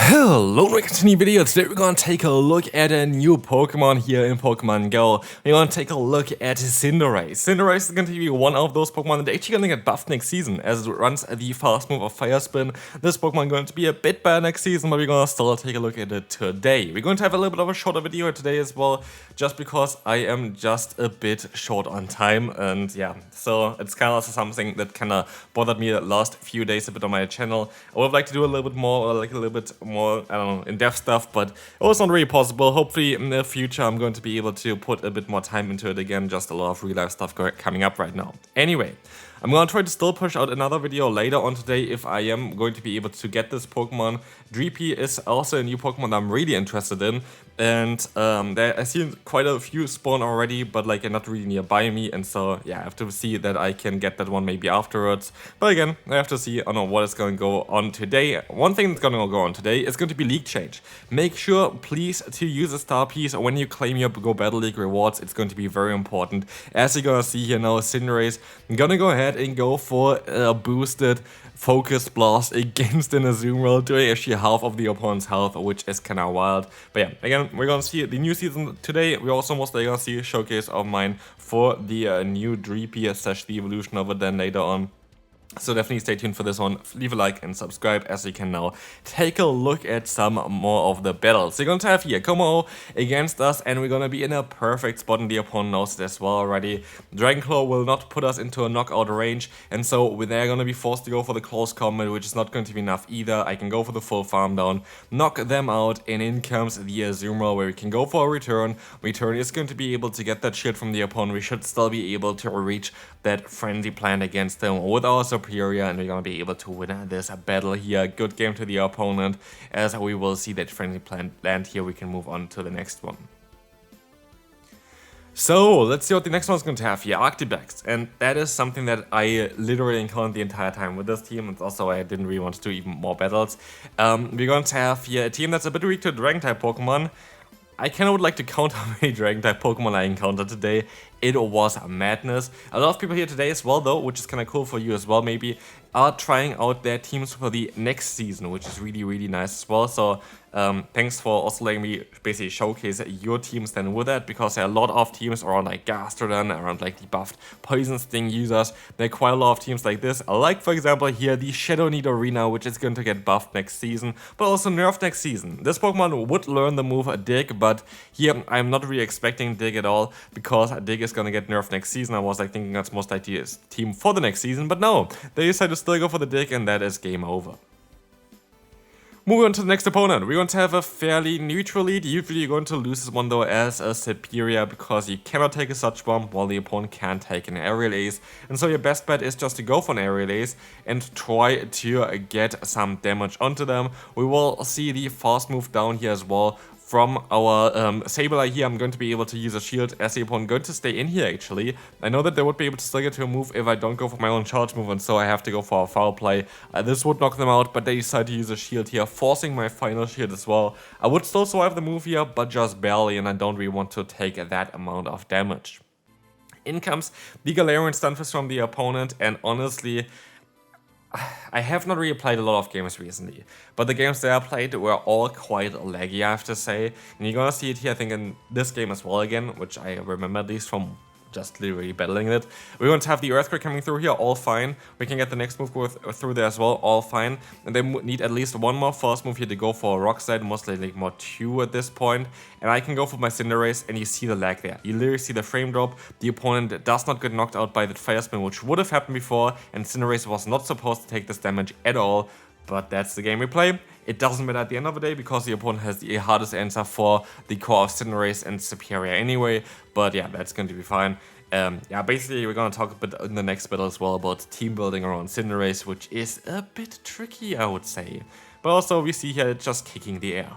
Hello, welcome to a new video. Today we're gonna take a look at a new Pokemon here in Pokemon Go. We're gonna take a look at Cinderace. Cinderace is going to be one of those Pokemon that are actually gonna get buffed next season, as it runs the fast move of Fire Spin. This Pokemon is going to be a bit better next season, but we're gonna still take a look at it today. We're going to have a little bit of a shorter video today as well, just because I am just a bit short on time, and yeah, so it's kind of also something that kind of bothered me the last few days a bit on my channel. I would like to do a little bit more, or like a little bit more, I don't know, in-depth stuff, but it was not really possible. Hopefully in the future I'm going to be able to put a bit more time into it again, just a lot of real life stuff coming up right now. Anyway, I'm gonna try to still push out another video later on today if I am going to be able to get this Pokemon. Dreepy is also a new Pokemon that I'm really interested in, and I've seen quite a few spawn already, but like not really nearby me, and so yeah, I have to see that I can get that one maybe afterwards. But again, I have to see, I don't know what is going to go on today. One thing that's going to go on today is going to be League Change. Make sure, please, to use a star piece when you claim your Go Battle League rewards. It's going to be very important. As you're going to see here now, Cinderace, I'm going to go ahead and go for a boosted Focus Blast against an Azumarill, doing actually half of the opponent's health, which is kind of wild. But yeah, again, we're gonna see the new season today. We're also most likely gonna see a showcase of mine for the new Dreepy / the evolution of it then later on. So definitely stay tuned for this one. Leave a like and subscribe, as you can now take a look at some more of the battles. We're going to have here Como against us, and we're going to be in a perfect spot, and the opponent knows it as well already. Dragonclaw will not put us into a knockout range, and so they're going to be forced to go for the close combat, which is not going to be enough either. I can go for the full farm down, knock them out, and in comes the Azumarill, where we can go for a return. Return is going to be able to get that shield from the opponent. We should still be able to reach that Frenzy Plant against them with our superior, and we're gonna be able to win this battle here. Good game to the opponent, as we will see that Frenzy Plant land here. We can move on to the next one. So let's see what the next one's going to have here, Arctibex, and that is something that I literally encountered the entire time with this team, and also I didn't really want to do even more battles. We're going to have here a team that's a bit weak to Dragon-type Pokemon. I kind of would like to count how many Dragon-type Pokemon I encountered today. It was madness. A lot of people here today as well, though, which is kind of cool for you as well, maybe, are trying out their teams for the next season, which is really, really nice as well. So thanks for also letting me basically showcase your teams then with that, because there are a lot of teams around like Gastrodon, around like the buffed Poison Sting users. There are quite a lot of teams like this, like for example here the Shadow Nidorina, which is going to get buffed next season, but also nerfed next season. This Pokemon would learn the move Dig, but here I'm not really expecting Dig at all, because Dig is going to get nerfed next season. I was like thinking that's most likely a team for the next season, but no, they decided to still go for the Dig, and that is game over. Moving on to the next opponent, we're going to have a fairly neutral lead. Usually you're going to lose this one though as a superior, because you cannot take a Such Bomb while the opponent can take an Aerial Ace. And so your best bet is just to go for an Aerial Ace and try to get some damage onto them. We will see the fast move down here as well. From our Sableye here, I'm going to be able to use a shield as the opponent going to stay in here actually. I know that they would be able to still get to a move if I don't go for my own charge move, and so I have to go for a foul play. This would knock them out, but they decide to use a shield here, forcing my final shield as well. I would still survive the move here, but just barely, and I don't really want to take that amount of damage. In comes the Galarian Stunfisk from the opponent, and honestly, I have not really played a lot of games recently, but the games that I played were all quite laggy, I have to say. And you're gonna see it here, I think, in this game as well again, which I remember at least from just literally battling it. We're going to have the Earthquake coming through here, all fine. We can get the next move through there as well, all fine. And they need at least one more fast move here to go for a Rock Slide, most likely more 2 at this point. And I can go for my Cinderace, and you see the lag there. You literally see the frame drop. The opponent does not get knocked out by the Fire Spin, which would have happened before, and Cinderace was not supposed to take this damage at all. But that's the game we play. It doesn't matter at the end of the day, because the opponent has the hardest answer for the core of Cinderace and Superior anyway. But yeah, that's going to be fine. Yeah, basically we're going to talk a bit in the next battle as well about team building around Cinderace, which is a bit tricky, I would say. But also we see here it's just kicking the air.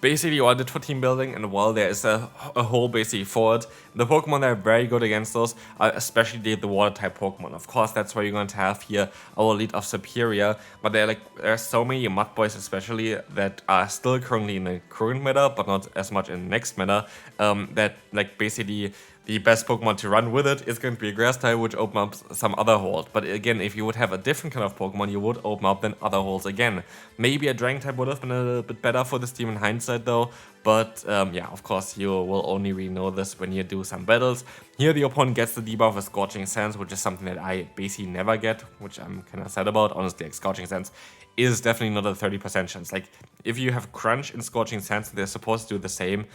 Basically all I did for team building, and while there is a hole basically for it, the Pokemon that are very good against those are especially the water type Pokemon. Of course, that's why you're going to have here our lead of Superior, but there are so many Mud Boys especially that are still currently in the current meta, but not as much in the next meta, that like basically the best Pokemon to run with it is going to be a Grass type, which opens up some other holes. But again, if you would have a different kind of Pokemon, you would open up then other holes again. Maybe a Dragon type would have been a little bit better for this team in hindsight though. But yeah, of course, you will only really know this when you do some battles. Here the opponent gets the debuff with Scorching Sands, which is something that I basically never get, which I'm kind of sad about. Honestly, like, Scorching Sands is definitely not a 30% chance. Like, if you have Crunch in Scorching Sands, they're supposed to do the same.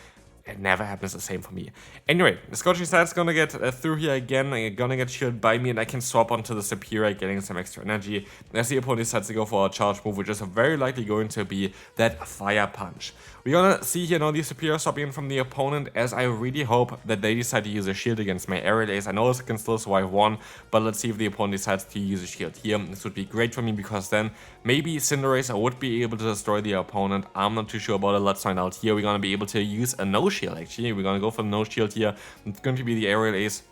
It never happens the same for me. Anyway, the Scorching Sand's gonna get through here again, gonna get shielded by me, and I can swap onto the Superior, getting some extra energy. As the opponent decides to go for a charge move, which is very likely going to be that Fire Punch. We're gonna see here now the Superior swapping in from the opponent, as I really hope that they decide to use a shield against my Aerial Ace. I know this can still survive one, but let's see if the opponent decides to use a shield here. This would be great for me, because then maybe Cinderace would be able to destroy the opponent. I'm not too sure about it. Let's find out here. We're gonna be able to use a no shield. Actually, we're gonna go for the no shield here. It's going to be the Aerial Ace,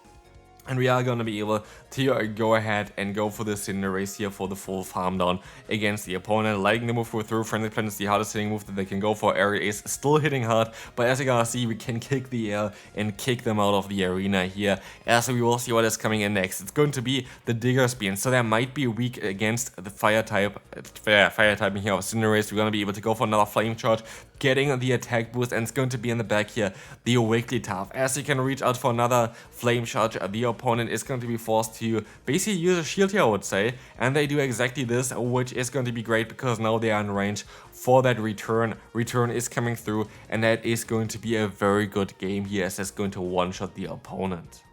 and we are gonna be able to go ahead and go for the Cinderace here for the full farm down against the opponent. Liking the move through. Frenzy Plant is the hardest hitting move that they can go for. Aerial Ace still hitting hard, but as you gonna see, we can kick the air and kick them out of the arena here. As we will see what is coming in next. It's going to be the Digger's Beam, so they might be weak against the fire type. Fire typing here of Cinderace. We're gonna be able to go for another Flame Charge, getting the attack boost, and it's going to be in the back here the Wigglytuff. As you can reach out for another Flame Charge, the opponent is going to be forced to basically use a shield here, I would say, and they do exactly this, which is going to be great because now they are in range for that return. Return is coming through, and that is going to be a very good game here, as it's going to one-shot the opponent.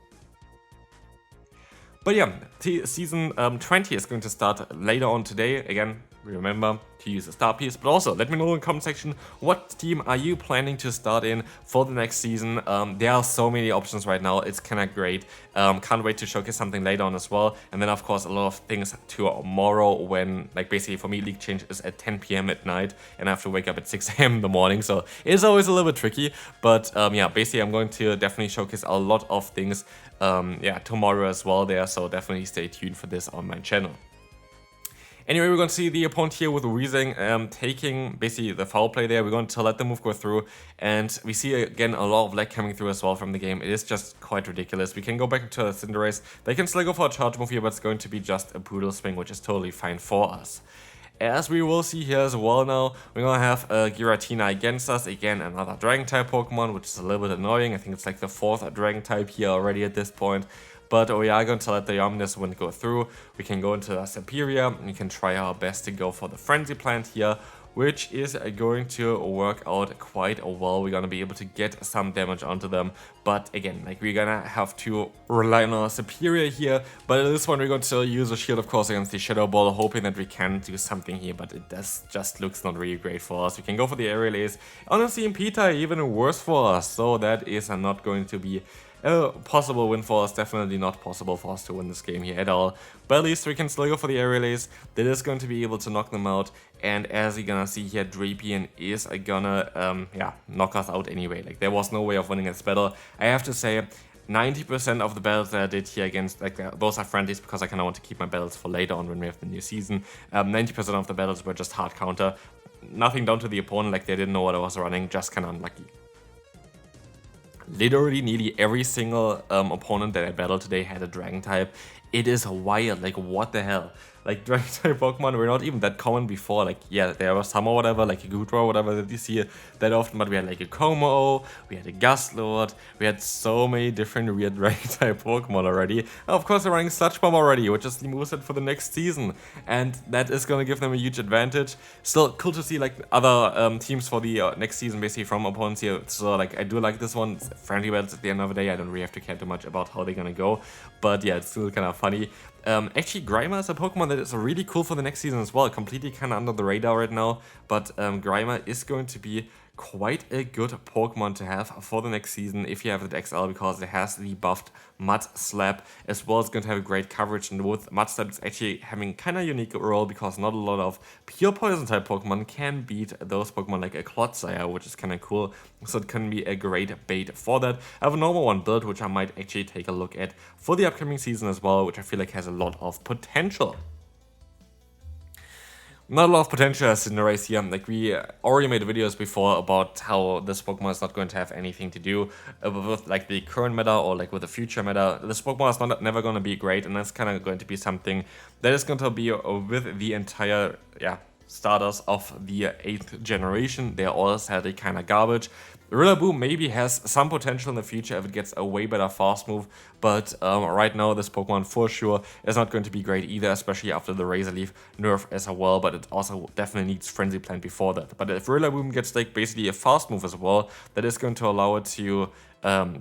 But yeah, season 20 is going to start later on today. Again, remember to use a star piece, but also let me know in the comment section, what team are you planning to start in for the next season? There are so many options right now, it's kind of great. Can't wait to showcase something later on as well. And then of course a lot of things tomorrow, when, like, basically for me League Change is at 10 PM at night and I have to wake up at 6 AM in the morning, so it's always a little bit tricky. But yeah, basically I'm going to definitely showcase a lot of things yeah, tomorrow as well there, so definitely stay tuned for this on my channel. Anyway, we're going to see the opponent here with Weezing taking basically the foul play there. We're going to let the move go through, and we see again a lot of lag coming through as well from the game. It is just quite ridiculous. We can go back into Cinderace. They can still go for a charge move here, but it's going to be just a brutal swing, which is totally fine for us. As we will see here as well now, we're going to have Giratina against us. Again, another Dragon-type Pokemon, which is a little bit annoying. I think it's like the 4th Dragon-type here already at this point. But we are going to let the Omnis Wind go through. We can go into the Superior, and we can try our best to go for the Frenzy Plant here, which is going to work out quite well. We're going to be able to get some damage onto them. But again, like, we're going to have to rely on our Superior here. But at this one, we're going to use a shield, of course, against the Shadow Ball, hoping that we can do something here. But it just looks not really great for us. We can go for the Aerial Ace. Honestly, in Pita, even worse for us. So that is not going to be a possible win for us. Definitely not possible for us to win this game here at all. But at least we can still go for the Aerial Ace. That is going to be able to knock them out. And as you're gonna see here, Drapion is gonna yeah, knock us out anyway. Like, there was no way of winning this battle. I have to say, 90% of the battles that I did here against, like, those are friendlies because I kind of want to keep my battles for later on when we have the new season. 90% of the battles were just hard counter. Nothing down to the opponent, like they didn't know what I was running, just kind of unlucky. Literally nearly every single opponent that I battled today had a Dragon type. It is wild, like, what the hell? Like, Dragon type Pokemon were not even that common before. Like, yeah, there was some or whatever, like a Goodra or whatever that you see that often, but we had like a Como, we had a Gustlord, we had so many different weird Dragon type Pokemon already. And of course, they're running Sludge Bomb already, which is the moveset for the next season, and that is gonna give them a huge advantage. Still cool to see, like, other teams for the next season, basically from opponents here. So, like, I do like this one. It's friendly battles at the end of the day. I don't really have to care too much about how they're gonna go, but yeah, it's still kind of funny. Actually, Grimer is a Pokemon that is really cool for the next season as well. Completely kind of under the radar right now, but Grimer is going to be quite a good Pokemon to have for the next season if you have it XL, because it has the buffed Mud Slap as well. It's going to have a great coverage, and with Mud Slap it's actually having kind of unique role because not a lot of pure poison type Pokemon can beat those Pokemon like a Clodsire, which is kind of cool. So it can be a great bait for that. I have a normal one built, which I might actually take a look at for the upcoming season as well, which I feel like has a lot of potential. not a lot of potential as Cinderace here. Like, we already made videos before about how this Pokemon is not going to have anything to do with like the current meta or like with the future meta. This Pokemon is never going to be great, and that's kind of going to be something that is going to be with the entire starters of the 8th generation. They're all sadly kind of garbage. Rillaboom maybe has some potential in the future if it gets a way better fast move, but right now this Pokemon for sure is not going to be great either, especially after the Razor Leaf nerf as well, but it also definitely needs Frenzy Plant before that. But if Rillaboom gets like basically a fast move as well, that is going to allow it to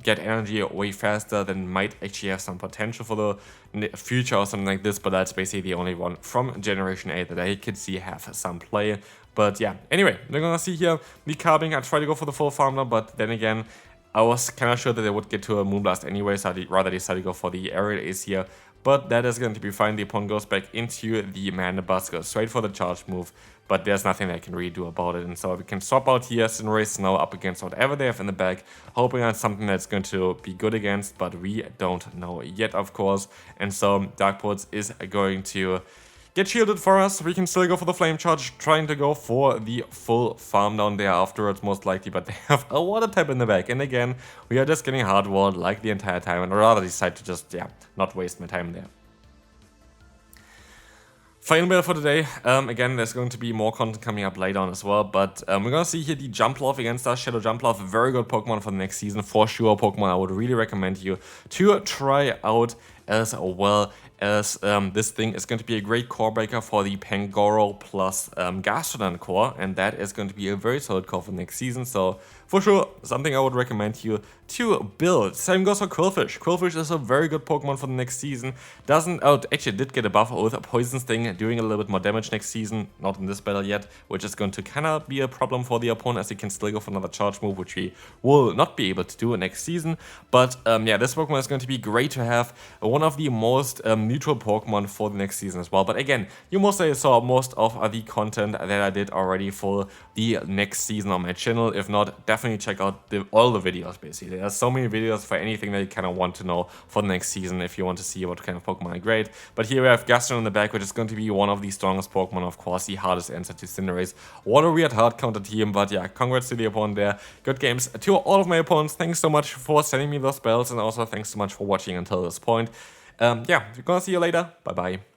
get energy way faster, then might actually have some potential for the future or something like this, but that's basically the only one from Generation 8 that I could see have some play. But yeah, anyway, we're gonna see here the carbing. I tried to go for the full farm now, but then again, I was kind of sure that they would get to a Moonblast anyway, so I rather decided to go for the Aerial Ace here. But that is going to be fine. The opponent goes back into the Mandibuzz, goes straight for the charge move, but there's nothing I can really do about it. And so we can swap out here. Cinderace now up against whatever they have in the bag, hoping on something that's going to be good against, but we don't know yet, of course. And so Dark Pulse is going to get shielded for us. We can still go for the Flame Charge, trying to go for the full farm down there afterwards, most likely, but they have a Water type in the back. And again, we are just getting hard-walled like the entire time, and I'd rather decide to just, not waste my time there. Final battle for today. Again, there's going to be more content coming up later on as well, but we're gonna see here the Jumpluff against us. Shadow Jumpluff, very good Pokemon for the next season, for sure. Pokemon I would really recommend you to try out, as well as this thing is going to be a great core breaker for the Pangoro plus Gastrodon core, and that is going to be a very solid core for next season, so for sure something I would recommend you to build. Same goes for Quillfish. Quillfish is a very good Pokemon for the next season. Actually did get a buff with a Poison Sting, doing a little bit more damage next season, not in this battle yet, which is going to kind of be a problem for the opponent, as he can still go for another charge move, which we will not be able to do next season. But yeah, this Pokemon is going to be great to have, one of the most neutral Pokemon for the next season as well. But again, you mostly saw most of the content that I did already for the next season on my channel. If not, definitely check out all the videos basically. There's so many videos for anything that you kind of want to know for the next season if you want to see what kind of Pokemon are great. But here we have Gastrodon in the back, which is going to be one of the strongest Pokemon, of course, the hardest answer to Cinderace. What a weird hard counter team, but yeah, congrats to the opponent there. Good games to all of my opponents. Thanks so much for sending me those bells, and also thanks so much for watching until this point. Yeah, we're gonna see you later. Bye bye.